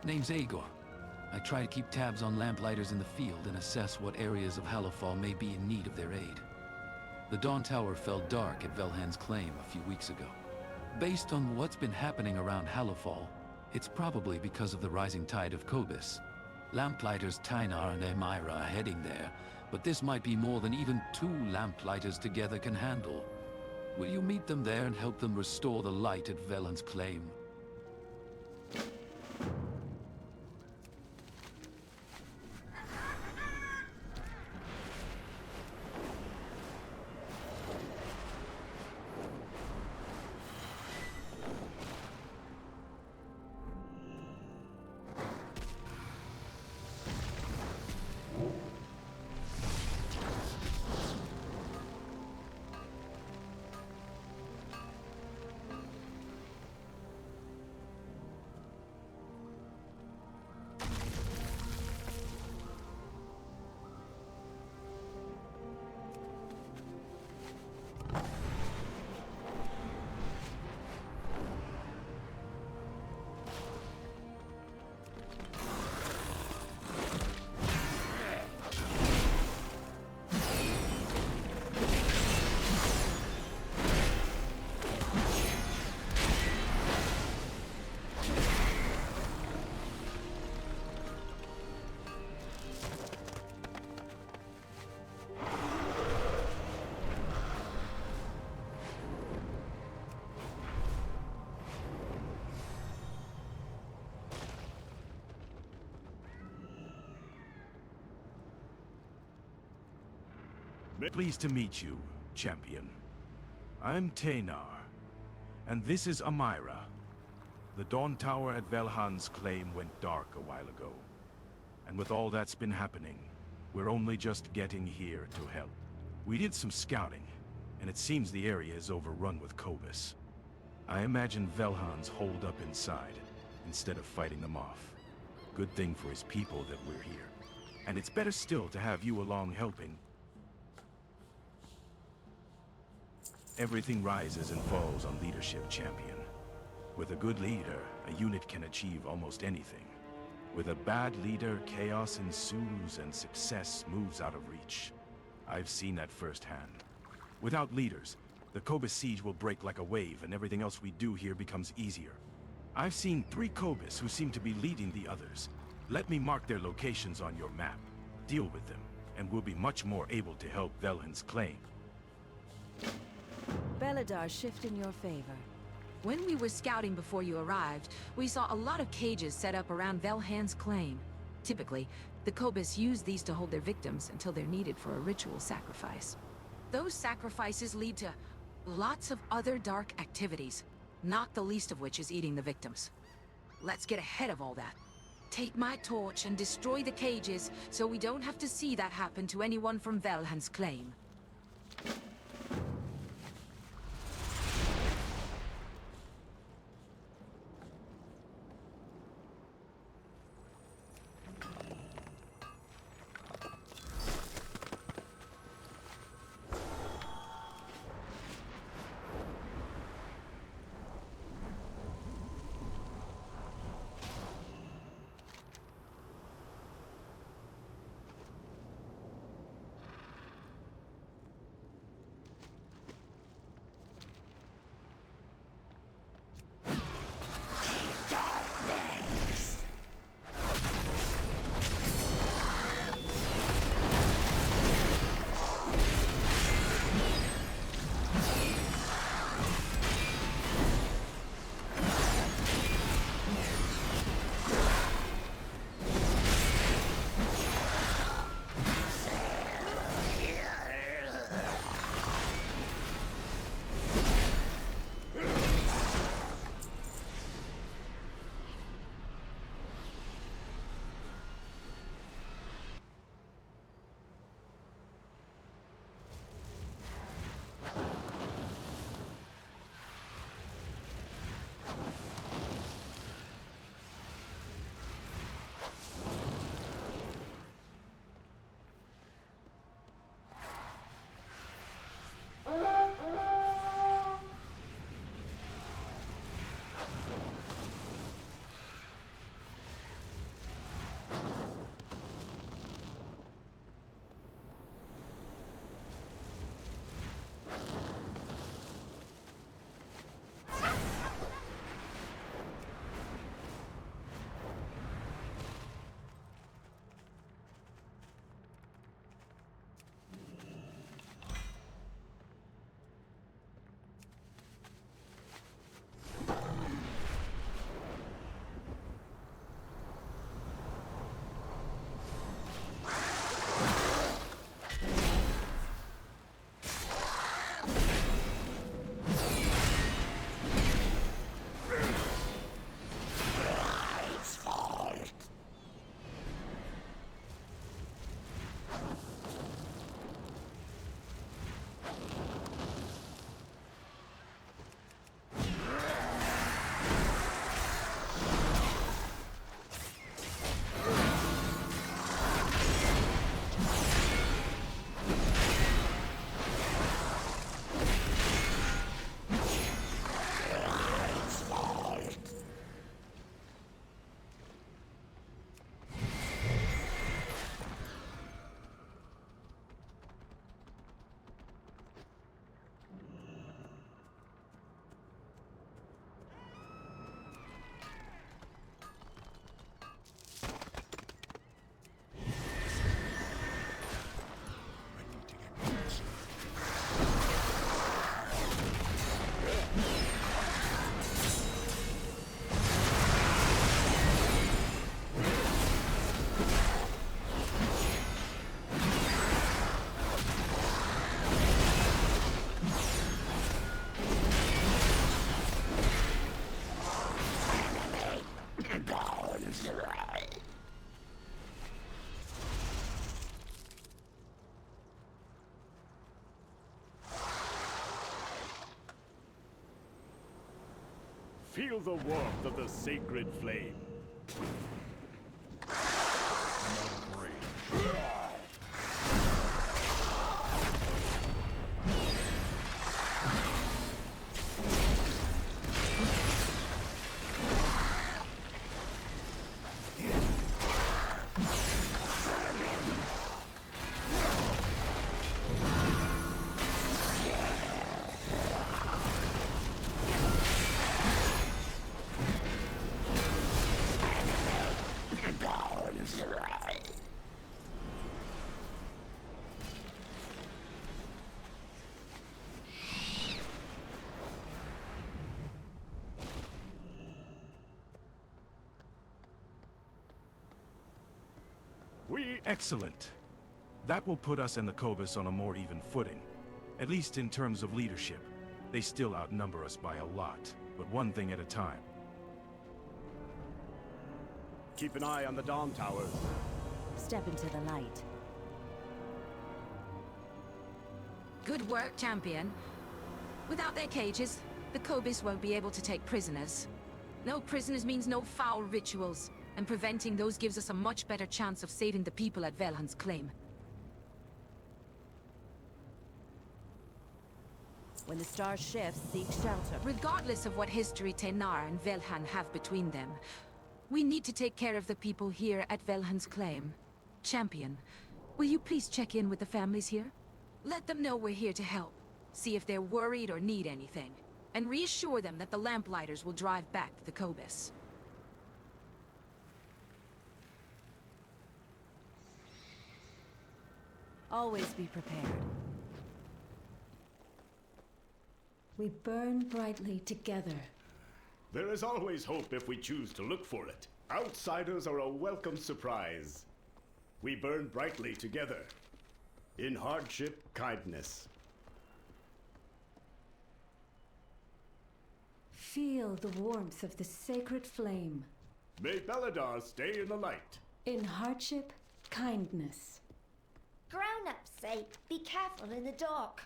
Name's Agor. I try to keep tabs on lamplighters in the field and assess what areas of Hallowfall may be in need of their aid. The Dawn Tower fell dark at Velhan's claim a few weeks ago. Based on what's been happening around Hallowfall, it's probably because of the rising tide of Kobus. Lamplighters Tynar and Amira are heading there, but this might be more than even 2 lamplighters together can handle. Will you meet them there and help them restore the light at Velhan's claim? Pleased to meet you, champion. I'm Taynar, and this is Amira. The Dawn Tower at Velhan's claim went dark a while ago. And with all that's been happening, we're only just getting here to help. We did some scouting, and it seems the area is overrun with Kobus. I imagine Velhan's holed up inside, instead of fighting them off. Good thing for his people that we're here. And it's better still to have you along helping. Everything rises and falls on leadership, champion. With a good leader, a unit can achieve almost anything. With a bad leader, chaos ensues and success moves out of reach. I've seen that firsthand. Without leaders, the Kobus siege will break like a wave and everything else we do here becomes easier. I've seen 3 Kobus who seem to be leading the others. Let me mark their locations on your map. Deal with them, and we'll be much more able to help Velhan's claim. Belladar's shift in your favor. When we were scouting before you arrived, we saw a lot of cages set up around Velhan's claim. Typically, the Kobus use these to hold their victims until they're needed for a ritual sacrifice. Those sacrifices lead to lots of other dark activities, not the least of which is eating the victims. Let's get ahead of all that. Take my torch and destroy the cages so we don't have to see that happen to anyone from Velhan's claim. Feel the warmth of the sacred flame. Excellent. That will put us and the Cobus on a more even footing. At least in terms of leadership. They still outnumber us by a lot, but one thing at a time. Keep an eye on the Dawn Towers. Step into the light. Good work, champion. Without their cages, the Cobus won't be able to take prisoners. No prisoners means no foul rituals, and preventing those gives us a much better chance of saving the people at Velhan's claim. When the star shifts, seek shelter. Regardless of what history Tenar and Velhan have between them, we need to take care of the people here at Velhan's claim. Champion, will you please check in with the families here? Let them know we're here to help. See if they're worried or need anything. And reassure them that the Lamplighters will drive back the Cobus. Always be prepared. We burn brightly together. There is always hope if we choose to look for it. Outsiders are a welcome surprise. We burn brightly together. In hardship, kindness. Feel the warmth of the sacred flame. May Beladar stay in the light. In hardship, kindness. Grown-ups say, be careful in the dark.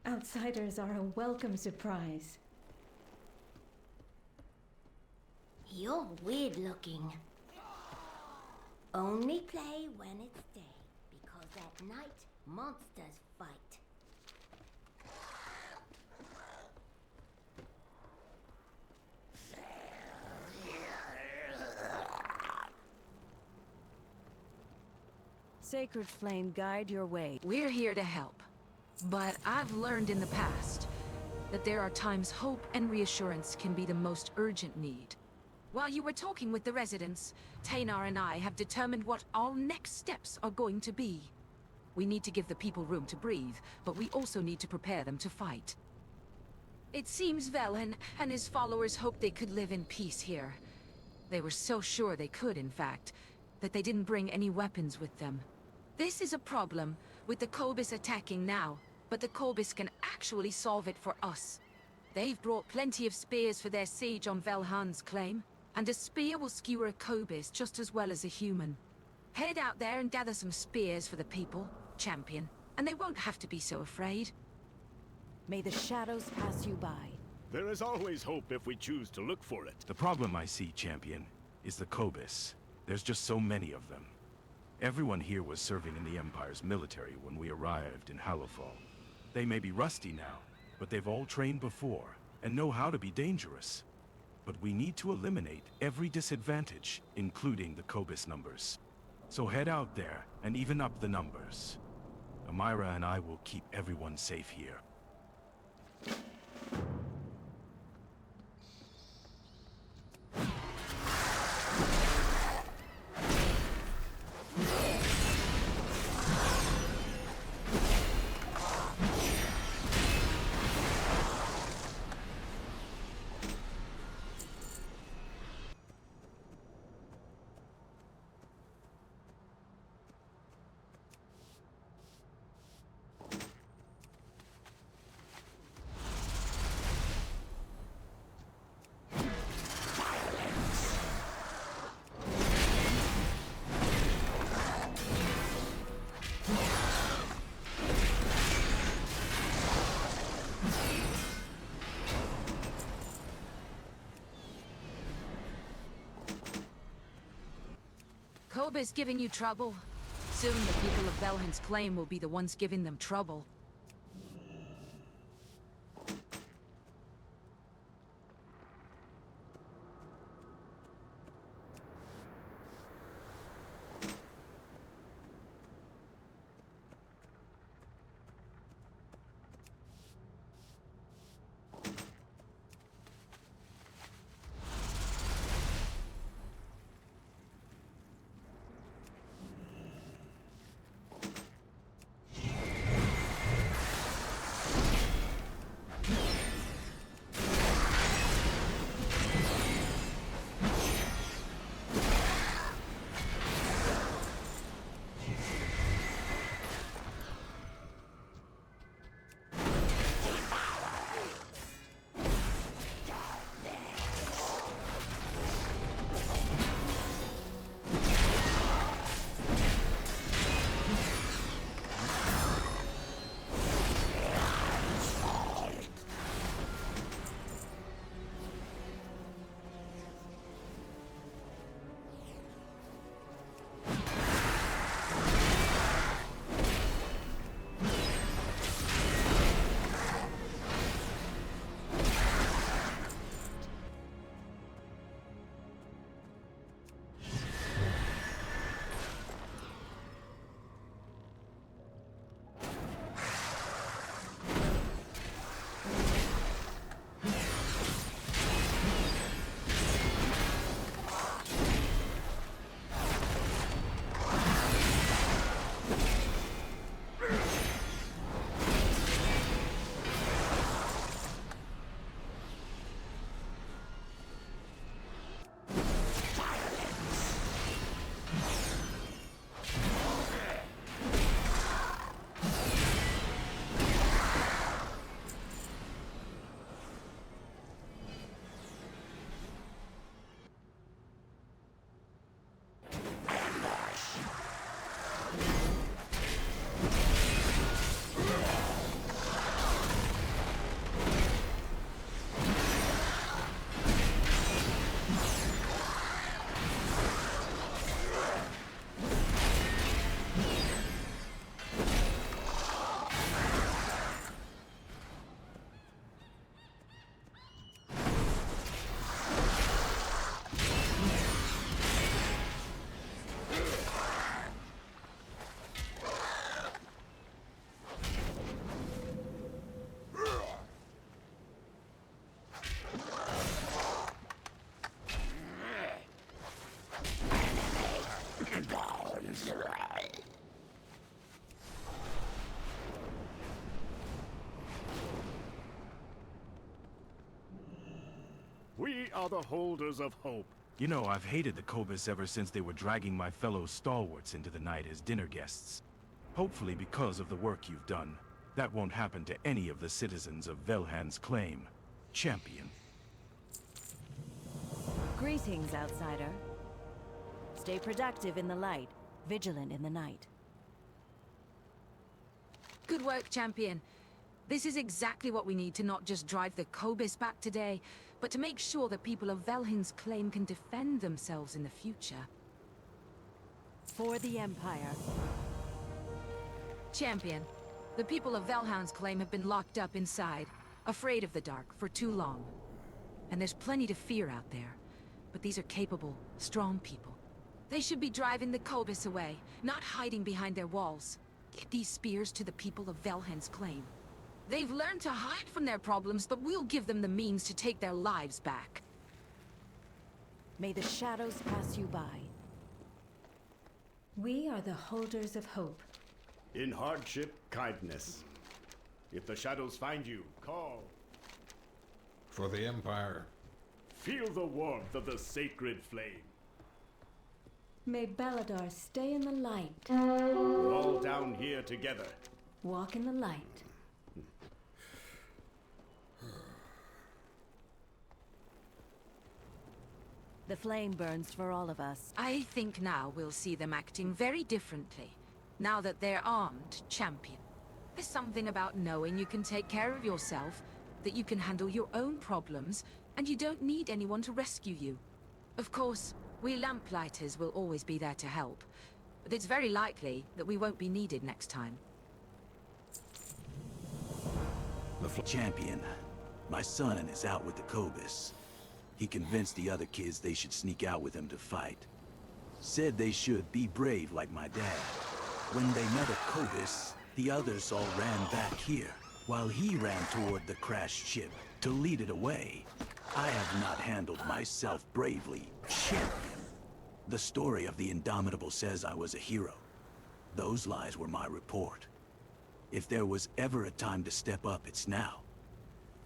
Outsiders are a welcome surprise. You're weird looking. Only play when it's day, because at night, monsters fight. Sacred flame, guide your way. We're here to help. But I've learned in the past that there are times hope and reassurance can be the most urgent need. While you were talking with the residents, Tenar and I have determined what our next steps are going to be. We need to give the people room to breathe, but we also need to prepare them to fight. It seems Velhan and his followers hoped they could live in peace here. They were so sure they could, in fact, that they didn't bring any weapons with them. This is a problem, with the Cobus attacking now, but the Cobus can actually solve it for us. They've brought plenty of spears for their siege on Velhan's claim, and a spear will skewer a Cobus just as well as a human. Head out there and gather some spears for the people, champion, and they won't have to be so afraid. May the shadows pass you by. There is always hope if we choose to look for it. The problem I see, champion, is the Cobus. There's just so many of them. Everyone here was serving in the Empire's military when we arrived in Hallowfall. They may be rusty now, but they've all trained before, and know how to be dangerous. But we need to eliminate every disadvantage, including the Cobus numbers. So head out there, and even up the numbers. Amira and I will keep everyone safe here. Cobus giving you trouble? Soon the people of Velhan's claim will be the ones giving them trouble. We are the holders of hope. You know, I've hated the Cobus ever since they were dragging my fellow stalwarts into the night as dinner guests. Hopefully because of the work you've done, that won't happen to any of the citizens of Velhan's claim. Champion. Greetings, outsider. Stay productive in the light, vigilant in the night. Good work, Champion. This is exactly what we need to not just drive the Cobus back today, but to make sure that people of Velhan's claim can defend themselves in the future. For the Empire. Champion, the people of Velhan's claim have been locked up inside, afraid of the dark, for too long. And there's plenty to fear out there. But these are capable, strong people. They should be driving the Cobus away, not hiding behind their walls. Give these spears to the people of Velhan's claim. They've learned to hide from their problems, but we'll give them the means to take their lives back. May the shadows pass you by. We are the holders of hope. In hardship, kindness. If the shadows find you, call. For the Empire. Feel the warmth of the sacred flame. May Baladar stay in the light. We're all down here together. Walk in the light. The flame burns for all of us. I think now we'll see them acting very differently, now that they're armed, Champion. There's something about knowing you can take care of yourself, that you can handle your own problems, and you don't need anyone to rescue you. Of course, We lamplighters will always be there to help, but it's very likely that we won't be needed next time. Champion, my son is out with the Cobus. He convinced the other kids they should sneak out with him to fight. Said they should be brave like my dad. When they met a Cobus, the others all ran back here, while he ran toward the crashed ship to lead it away. I have not handled myself bravely, champion. The story of the Indomitable says I was a hero. Those lies were my report. If there was ever a time to step up, it's now.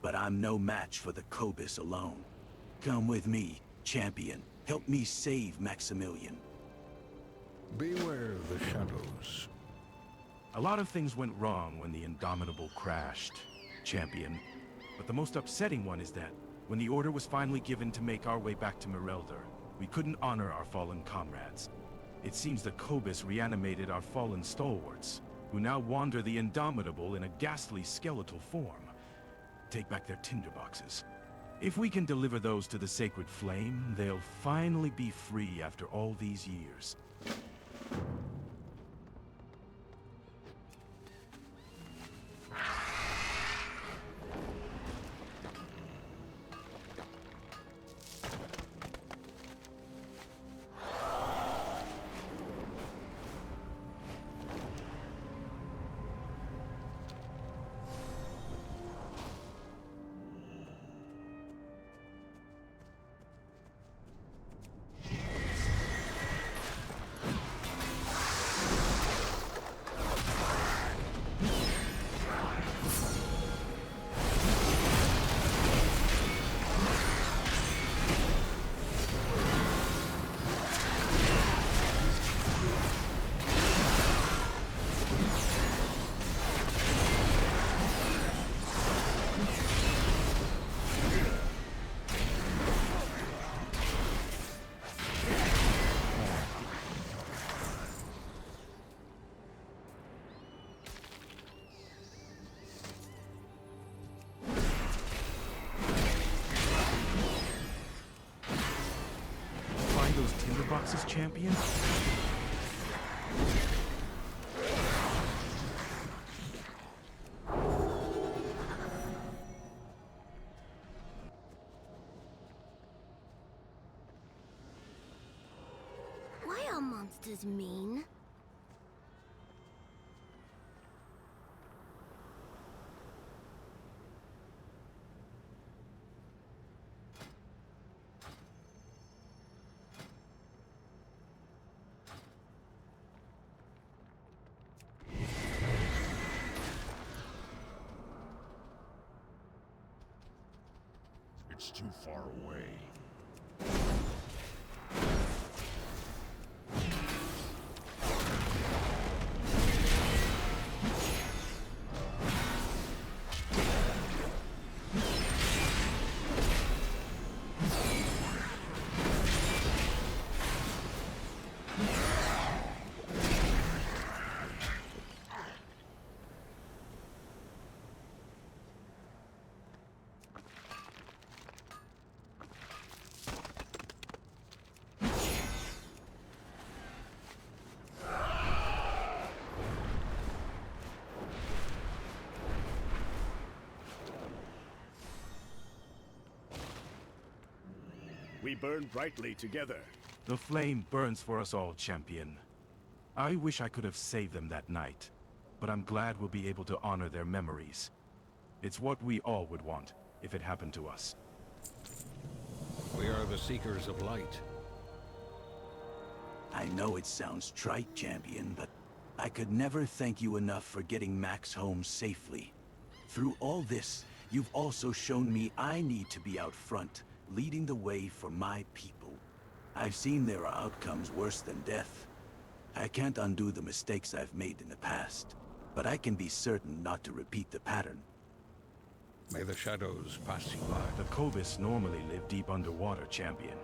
But I'm no match for the Cobus alone. Come with me, champion. Help me save Maximilian. Beware of the shadows. A lot of things went wrong when the Indomitable crashed, champion. But the most upsetting one is that, when the order was finally given to make our way back to Merelder, we couldn't honor our fallen comrades. It seems the Cobus reanimated our fallen stalwarts, who now wander the Indomitable in a ghastly skeletal form. Take back their tinderboxes. If we can deliver those to the Sacred Flame, they'll finally be free after all these years. Those tinderboxes, champion? Why are monsters mean? It's too far away. We burn brightly together. The flame burns for us all, champion. I wish I could have saved them that night, but I'm glad we'll be able to honor their memories. It's what we all would want, if it happened to us. We are the Seekers of Light. I know it sounds trite, champion, but I could never thank you enough for getting Max home safely. Through all this, you've also shown me I need to be out front, leading the way for my people. I've seen there are outcomes worse than death. I can't undo the mistakes I've made in the past, but I can be certain not to repeat the pattern. May the shadows pass you by. The Cobus normally live deep underwater, champion.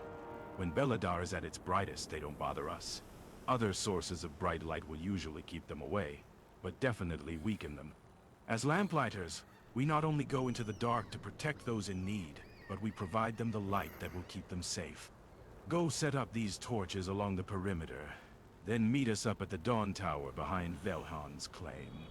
When Belladar is at its brightest, they don't bother us. Other sources of bright light will usually keep them away, but definitely weaken them. As lamplighters, we not only go into the dark to protect those in need, but we provide them the light that will keep them safe. Go set up these torches along the perimeter. Then meet us up at the Dawn Tower behind Velhan's claim.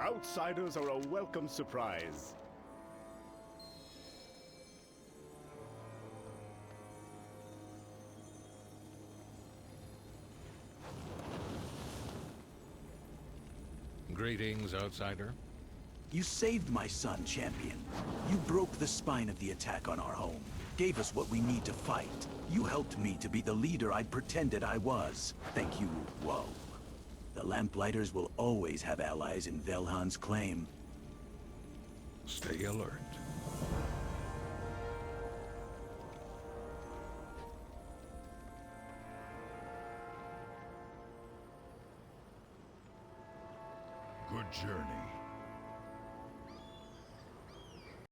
Outsiders are a welcome surprise. Greetings, outsider. You saved my son, Champion. You broke the spine of the attack on our home. Gave us what we need to fight. You helped me to be the leader I'd pretended I was. Thank you, Whoa. The Lamplighters will always have allies in Velhan's claim. Stay alert. Good journey.